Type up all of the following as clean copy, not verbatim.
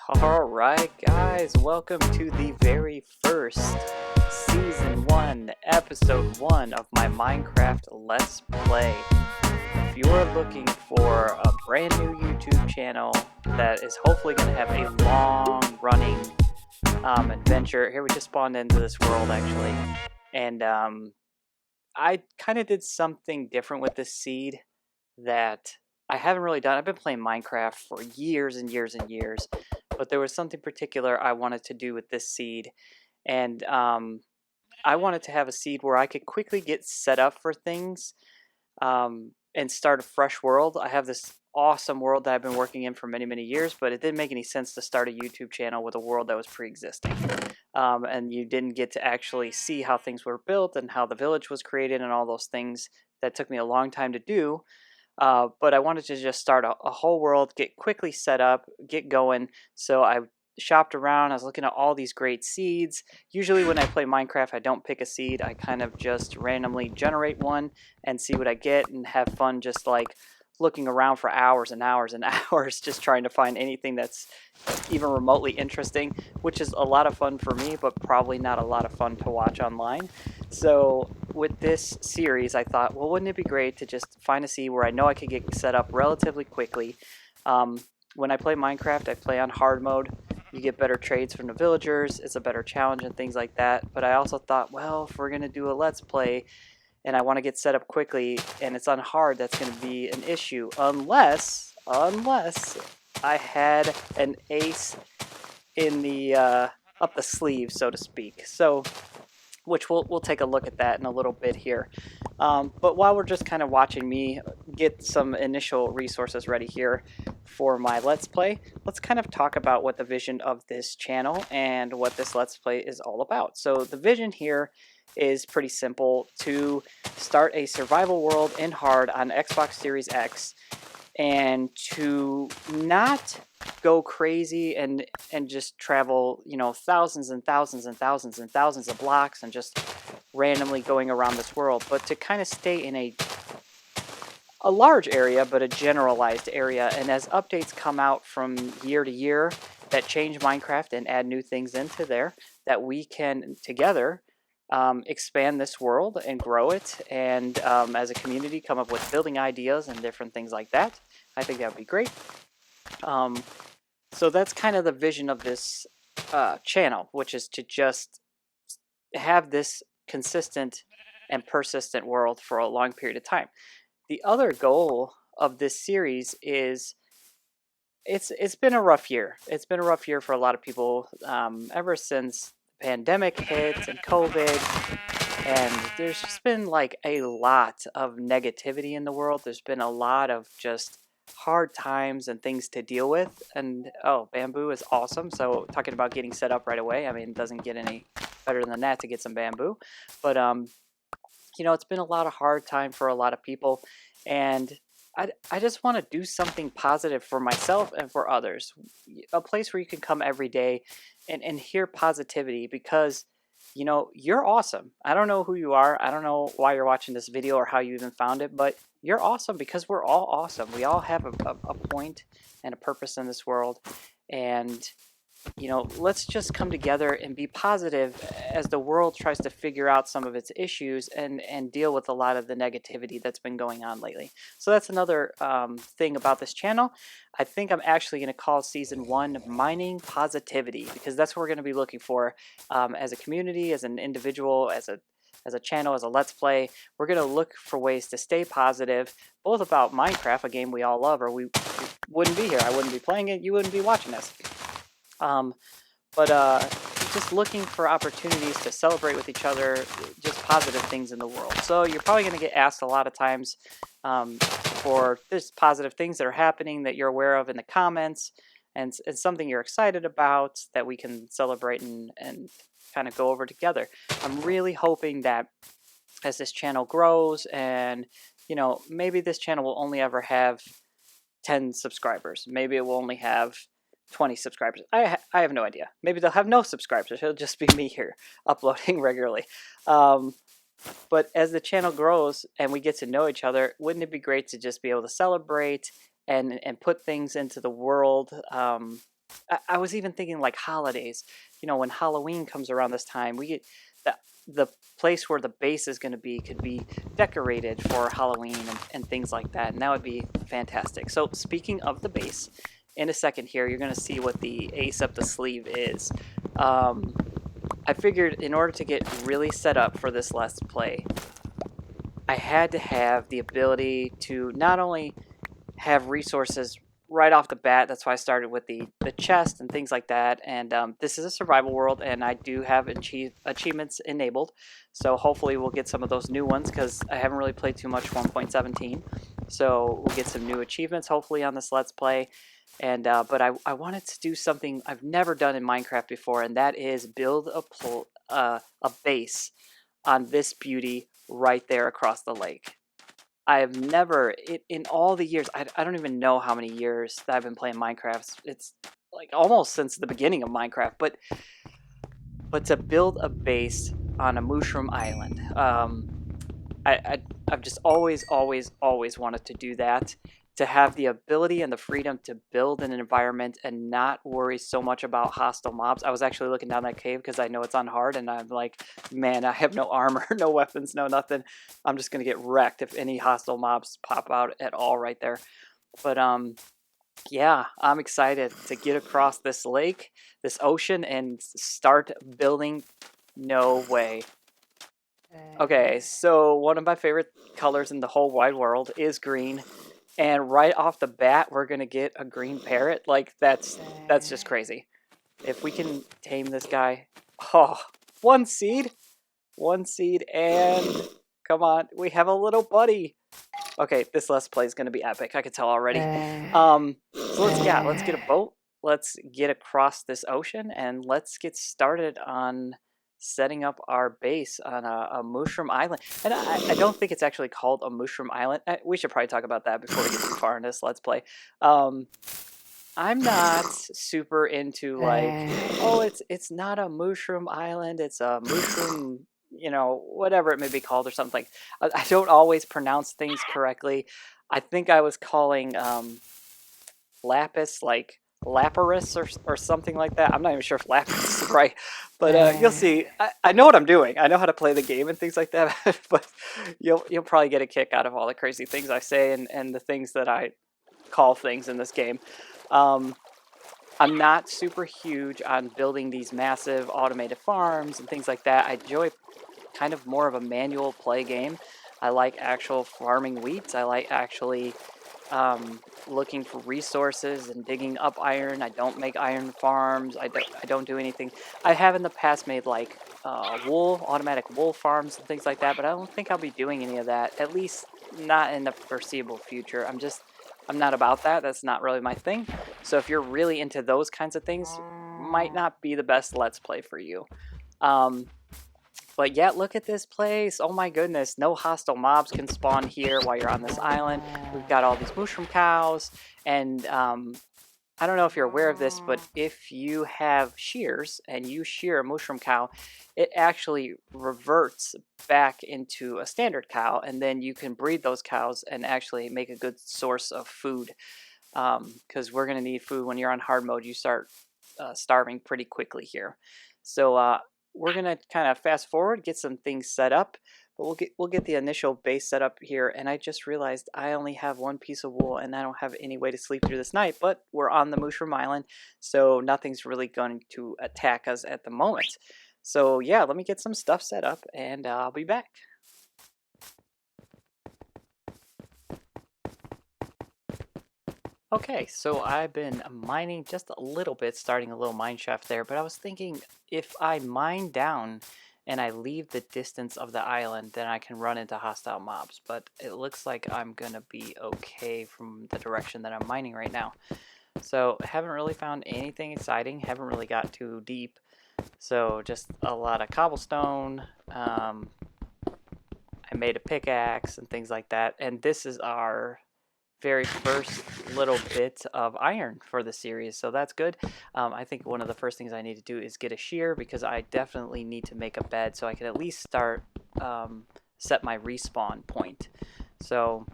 Alright guys, welcome to the very first Season 1, Episode 1 of my Minecraft Let's Play. If you're looking for a brand new YouTube channel that is hopefully going to have a long-running adventure, here we just spawned into this world actually, and I kind of did something different with this seed that I haven't really done. I've been playing Minecraft for years and years and years, but there was something particular I wanted to do with this seed, and I wanted to have a seed where I could quickly get set up for things and start a fresh world. I have this awesome world that I've been working in for many, many years, but it didn't make any sense to start a YouTube channel with a world that was pre-existing. And you didn't get to actually see how things were built and how the village was created and all those things that took me a long time to do. But I wanted to just start a whole world, get quickly set up, get going. So I shopped around. I was looking at all these great seeds. Usually when I play Minecraft, I don't pick a seed. I kind of just randomly generate one and see what I get and have fun just like looking around for hours and hours and hours just trying to find anything that's even remotely interesting, which is a lot of fun for me, but probably not a lot of fun to watch online. So with this series, I thought, well, wouldn't it be great to just find a seed where I know I could get set up relatively quickly. When I play Minecraft, I play on hard mode. You get better trades from the villagers. It's a better challenge and things like that. But I also thought, well, if we're going to do a Let's Play and I want to get set up quickly and it's on hard, that's going to be an issue. Unless I had an ace in the up the sleeve, so to speak. So which we'll take a look at that in a little bit here. But while we're just kind of watching me get some initial resources ready here for my Let's Play, let's kind of talk about what the vision of this channel and what this Let's Play is all about. So the vision here is pretty simple: to start a survival world in hard on Xbox Series X and to not go crazy and just travel, you know, thousands and thousands and thousands and thousands of blocks and just randomly going around this world, but to kind of stay in a large area, but a generalized area. And as updates come out from year to year that change Minecraft and add new things into there, that we can together expand this world and grow it, and as a community come up with building ideas and different things like that. I think that would be great. So that's kind of the vision of this channel, which is to just have this consistent and persistent world for a long period of time. The other goal of this series is it's been a rough year. It's been a rough year for a lot of people ever since the pandemic hit and COVID. And there's just been like a lot of negativity in the world. There's been a lot of just hard times and things to deal with. And oh, bamboo is awesome. So talking about getting set up right away, I mean, it doesn't get any better than that to get some bamboo. But you know, it's been a lot of hard time for a lot of people, and I just want to do something positive for myself and for others. A place where you can come every day and hear positivity, because you know, you're awesome. I don't know who you are. I don't know why you're watching this video or how you even found it, but you're awesome because we're all awesome. We all have a point and a purpose in this world. And, you know, let's just come together and be positive as the world tries to figure out some of its issues and deal with a lot of the negativity that's been going on lately. So that's another thing about this channel. I think I'm actually going to call Season 1 Mining Positivity, because that's what we're going to be looking for as a community, as an individual, as a channel, as a Let's Play. We're going to look for ways to stay positive, both about Minecraft, a game we all love, or we wouldn't be here. I wouldn't be playing it. You wouldn't be watching this. But just looking for opportunities to celebrate with each other, just positive things in the world. So you're probably going to get asked a lot of times for this positive things that are happening that you're aware of in the comments, and it's something you're excited about that we can celebrate and kind of go over together. I'm really hoping that as this channel grows, and you know, maybe this channel will only ever have 10 subscribers. Maybe it will only have 20 subscribers. I have no idea. Maybe they'll have no subscribers. It'll just be me here uploading regularly. But as the channel grows and we get to know each other, wouldn't it be great to just be able to celebrate and put things into the world I was even thinking like holidays. You know, when Halloween comes around this time, we get the place where the base is going to be could be decorated for Halloween and things like that, and that would be fantastic. So speaking of the base, in a second here, you're going to see what the ace up the sleeve is. I figured in order to get really set up for this Let's Play, I had to have the ability to not only have resources right off the bat. That's why I started with the chest and things like that. And this is a survival world, and I do have achievements enabled. So hopefully we'll get some of those new ones, because I haven't really played too much 1.17. So we'll get some new achievements hopefully on this Let's Play. And but I wanted to do something I've never done in Minecraft before, and that is build a base on this beauty right there across the lake. I have never, in all the years, I don't even know how many years that I've been playing Minecraft. It's like almost since the beginning of Minecraft. But to build a base on a mushroom island, I've just always wanted to do that. To have the ability and the freedom to build in an environment and not worry so much about hostile mobs. I was actually looking down that cave because I know it's on hard, and I'm like, man, I have no armor, no weapons, no nothing. I'm just gonna get wrecked if any hostile mobs pop out at all right there. But yeah, I'm excited to get across this lake, this ocean, and start building. No way. Okay, so one of my favorite colors in the whole wide world is green. And right off the bat, we're gonna get a green parrot. Like, that's just crazy. If we can tame this guy. Oh, one seed, and come on, we have a little buddy. Okay, this Let's Play is gonna be epic. I can tell already. So let's get a boat. Let's get across this ocean, and let's get started on setting up our base on a mushroom island. And I don't think it's actually called a mushroom island. We should probably talk about that before we get too far in this Let's Play. I'm not super into like, oh, it's not a mushroom island, it's a mushroom, you know, whatever it may be called or something. I don't always pronounce things correctly. I think I was calling lapis like Lapis or something like that. I'm not even sure if Lapis is right, but you'll see. I know what I'm doing. I know how to play the game and things like that. But you'll probably get a kick out of all the crazy things I say and the things that I call things in this game. I'm not super huge on building these massive automated farms and things like that. I enjoy kind of more of a manual play game. I like actual farming wheat. I like actually looking for resources and digging up iron. I don't make iron farms. I don't do anything. I have in the past made like automatic wool farms and things like that, but I don't think I'll be doing any of that, at least not in the foreseeable future. I'm not about that. That's not really my thing. So if you're really into those kinds of things, might not be the best Let's Play for you. But yeah, look at this place. Oh my goodness. No hostile mobs can spawn here while you're on this island. We've got all these mushroom cows. And I don't know if you're aware of this, but if you have shears and you shear a mushroom cow, it actually reverts back into a standard cow. And then you can breed those cows and actually make a good source of food. Because we're going to need food. When you're on hard mode, you start starving pretty quickly here. So we're gonna kind of fast forward, get some things set up, but we'll get the initial base set up here. And I just realized I only have one piece of wool, and I don't have any way to sleep through this night. But we're on the mushroom island, so nothing's really going to attack us at the moment. So yeah, let me get some stuff set up, and I'll be back. Okay, so I've been mining just a little bit, starting a little mine shaft there, but I was thinking if I mine down and I leave the distance of the island, then I can run into hostile mobs, but it looks like I'm gonna be okay from the direction that I'm mining right now. So haven't really found anything exciting, haven't really got too deep, so just a lot of cobblestone. I made a pickaxe and things like that, and this is our very first little bit of iron for the series, so that's good. I think one of the first things I need to do is get a shear, because I definitely need to make a bed so I can at least start set my respawn point. So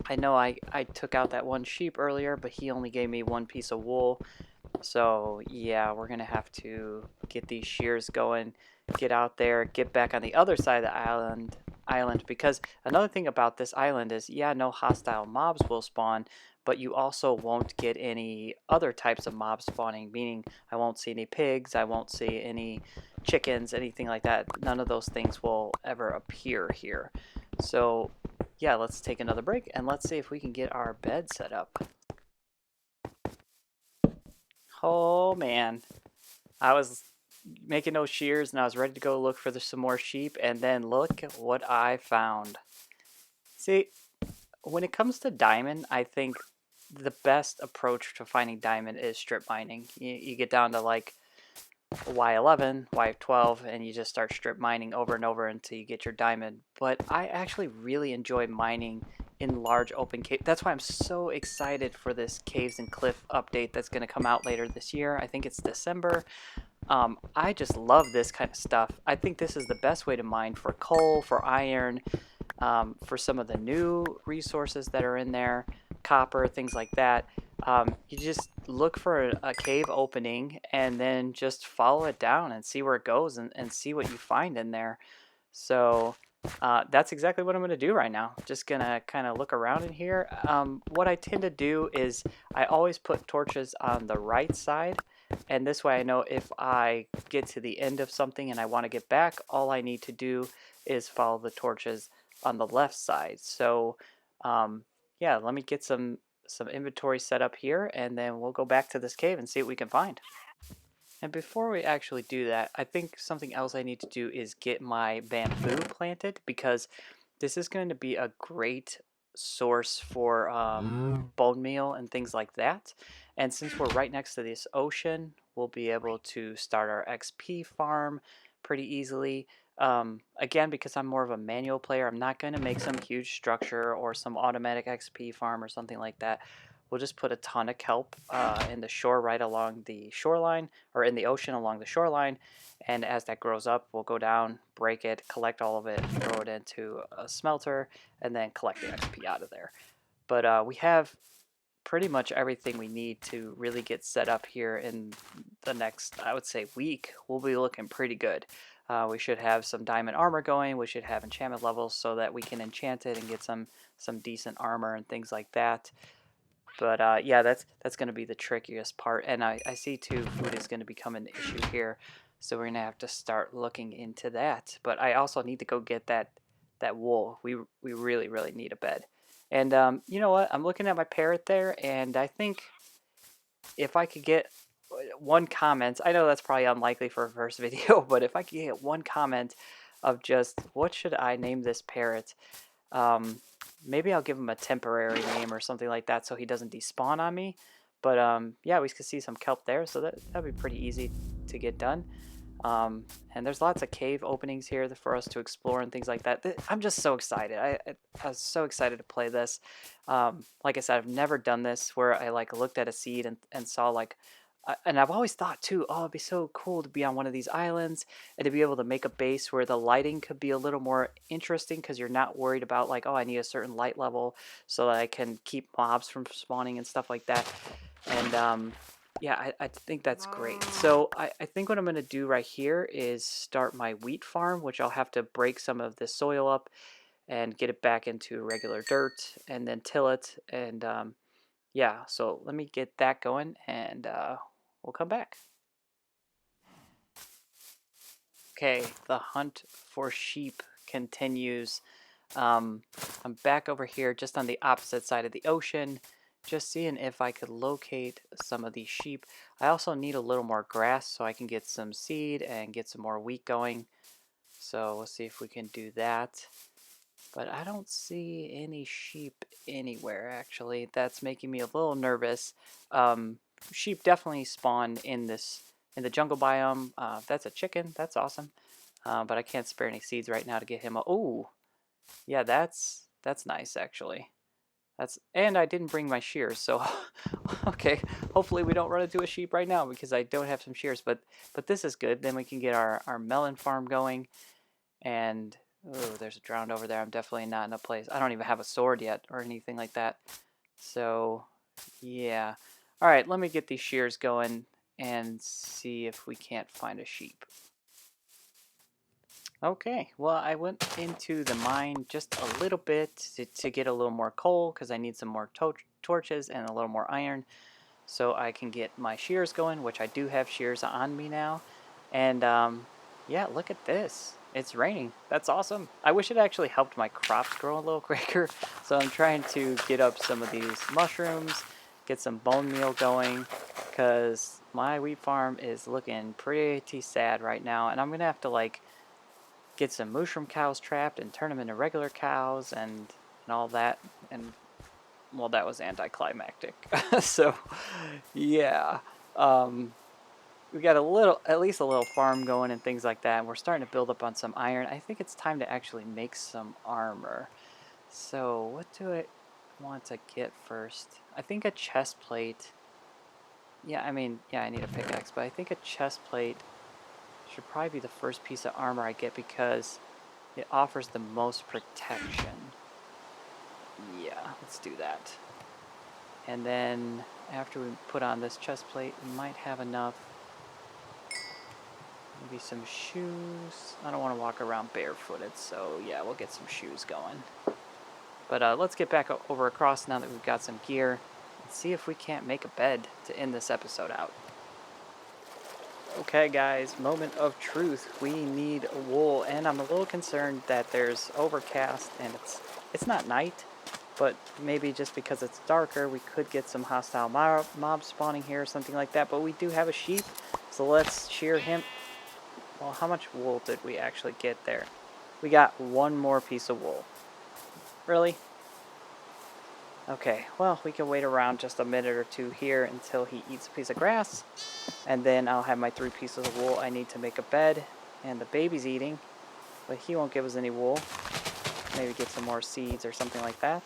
I know I took out that one sheep earlier, but he only gave me one piece of wool. So yeah, we're gonna have to get these shears going, get out there, get back on the other side of the island because another thing about this island is yeah, no hostile mobs will spawn, but you also won't get any other types of mobs spawning, meaning I won't see any pigs, I won't see any chickens, anything like that. None of those things will ever appear here. So yeah, let's take another break and let's see if we can get our bed set up. Oh man, I was making those shears and I was ready to go look for some more sheep, and then look what I found. See, when it comes to diamond, I think the best approach to finding diamond is strip mining. You get down to like Y11, Y12, and you just start strip mining over and over until you get your diamond. But I actually really enjoy mining in large open cave. That's why I'm so excited for this Caves and Cliff update that's going to come out later this year. I think it's December. I just love this kind of stuff. I think this is the best way to mine for coal, for iron, for some of the new resources that are in there, copper, things like that. You just look for a cave opening and then just follow it down and see where it goes and see what you find in there. So that's exactly what I'm going to do right now. Just going to kind of look around in here. What I tend to do is I always put torches on the right side. And this way I know if I get to the end of something and I want to get back, all I need to do is follow the torches on the left side. So yeah, let me get some inventory set up here and then we'll go back to this cave and see what we can find. And before we actually do that, I think something else I need to do is get my bamboo planted because this is going to be a great source for bone meal and things like that. And since we're right next to this ocean, we'll be able to start our XP farm pretty easily. Again, because I'm more of a manual player, I'm not going to make some huge structure or some automatic XP farm or something like that. We'll just put a ton of kelp in the shore right along the shoreline, or in the ocean along the shoreline. And as that grows up, we'll go down, break it, collect all of it, throw it into a smelter, and then collect the XP out of there. But we have pretty much everything we need to really get set up here in the next, I would say, week. We'll be looking pretty good. We should have some diamond armor going. We should have enchantment levels so that we can enchant it and get some decent armor and things like that. But yeah, that's going to be the trickiest part. And I see too, food is going to become an issue here. So we're going to have to start looking into that. But I also need to go get that wool. We really, really need a bed. And you know what? I'm looking at my parrot there, and I think if I could get one comment, I know that's probably unlikely for a first video, but if I could get one comment of just what should I name this parrot, maybe I'll give him a temporary name or something like that so he doesn't despawn on me. But yeah, we could see some kelp there, so that'd be pretty easy to get done. And there's lots of cave openings here for us to explore and things like that. I'm just so excited. I was so excited to play this. Like I said, I've never done this where I like looked at a seed and saw like, and I've always thought too, oh, it'd be so cool to be on one of these islands and to be able to make a base where the lighting could be a little more interesting because you're not worried about like, oh, I need a certain light level so that I can keep mobs from spawning and stuff like that. And yeah, I think that's great. So I think what I'm going to do right here is start my wheat farm, which I'll have to break some of the soil up and get it back into regular dirt and then till it. And yeah, so let me get that going and we'll come back. Okay, the hunt for sheep continues. I'm back over here just on the opposite side of the ocean, just seeing if I could locate some of these sheep. I also need a little more grass so I can get some seed and get some more wheat going. So we'll see if we can do that. But I don't see any sheep anywhere, actually. That's making me a little nervous. Sheep definitely spawn in the jungle biome. That's a chicken. That's awesome. But I can't spare any seeds right now to get him. Oh, yeah, that's nice actually. And I didn't bring my shears, so okay. Hopefully we don't run into a sheep right now because I don't have some shears. But this is good. Then we can get our melon farm going. And oh, there's a drowned over there. I'm definitely not in a place. I don't even have a sword yet or anything like that. So yeah, Alright, let me get these shears going and see if we can't find a sheep. Okay, well, I went into the mine just a little bit to get a little more coal because I need some more torches and a little more iron so I can get my shears going, which I do have shears on me now. And yeah, look at this. It's raining. That's awesome. I wish it actually helped my crops grow a little quicker. So I'm trying to get up some of these mushrooms, get some bone meal going, because my wheat farm is looking pretty sad right now. And I'm going to have to like get some mushroom cows trapped and turn them into regular cows and all that. And well, that was anticlimactic. So yeah. We got at least a little farm going and things like that, and we're starting to build up on some iron. I think it's time to actually make some armor. So what do I want to get first? I think a chest plate. Yeah, I mean, yeah, I need a pickaxe, but I think a chest plate should probably be the first piece of armor I get because it offers the most protection. Yeah, let's do that. And then after we put on this chest plate, we might have enough. Maybe some shoes. I don't want to walk around barefooted, so yeah, we'll get some shoes going. But let's get back over across now that we've got some gear and see if we can't make a bed to end this episode out. Okay guys, moment of truth. We need wool, and I'm a little concerned that there's overcast and it's not night, but maybe just because it's darker we could get some hostile mobs spawning here or something like that. But we do have a sheep, so let's shear him. Well, how much wool did we actually get there? We got one more piece of wool. Really? Okay, well, we can wait around just a minute or two here until he eats a piece of grass. And then I'll have my 3 pieces of wool I need to make a bed. And the baby's eating, but he won't give us any wool. Maybe get some more seeds or something like that.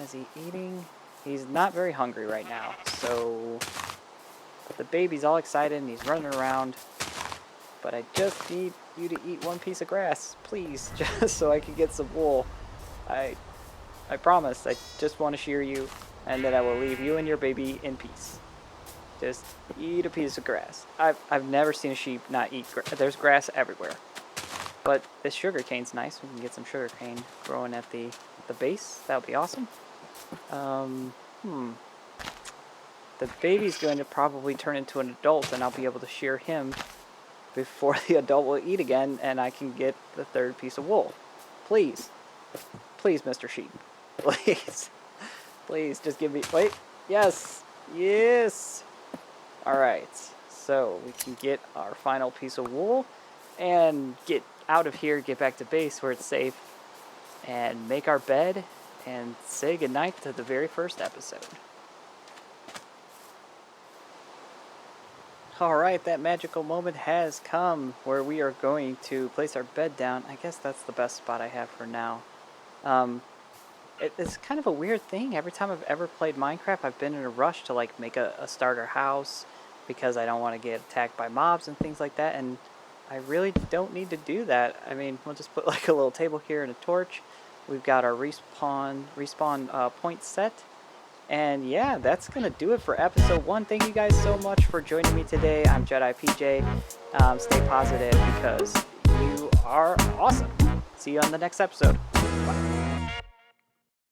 Is he eating? He's not very hungry right now, so... The baby's all excited and he's running around, but I just need you to eat 1 piece of grass, please, just so I can get some wool. I promise, I just want to shear you, and then I will leave you and your baby in peace. Just eat a piece of grass. I've never seen a sheep not eat grass. There's grass everywhere. But this sugar cane's nice. We can get some sugar cane growing at the base. That would be awesome. The baby's going to probably turn into an adult, and I'll be able to shear him before the adult will eat again, and I can get the 3rd piece of wool. Please. Please, Mr. Sheep. Please. Please, just give me... Wait. Yes. Yes. Alright. So, we can get our final piece of wool and get out of here, get back to base where it's safe, and make our bed, and say goodnight to the very first episode. Alright, that magical moment has come where we are going to place our bed down. I guess that's the best spot I have for now. It's kind of a weird thing. Every time I've ever played Minecraft, I've been in a rush to like make a starter house because I don't want to get attacked by mobs and things like that, and I really don't need to do that. I mean, we'll just put like a little table here and a torch. We've got our respawn point set. And yeah, that's going to do it for episode 1. Thank you guys so much for joining me today. I'm Jedi PJ. Stay positive because you are awesome. See you on the next episode. Bye.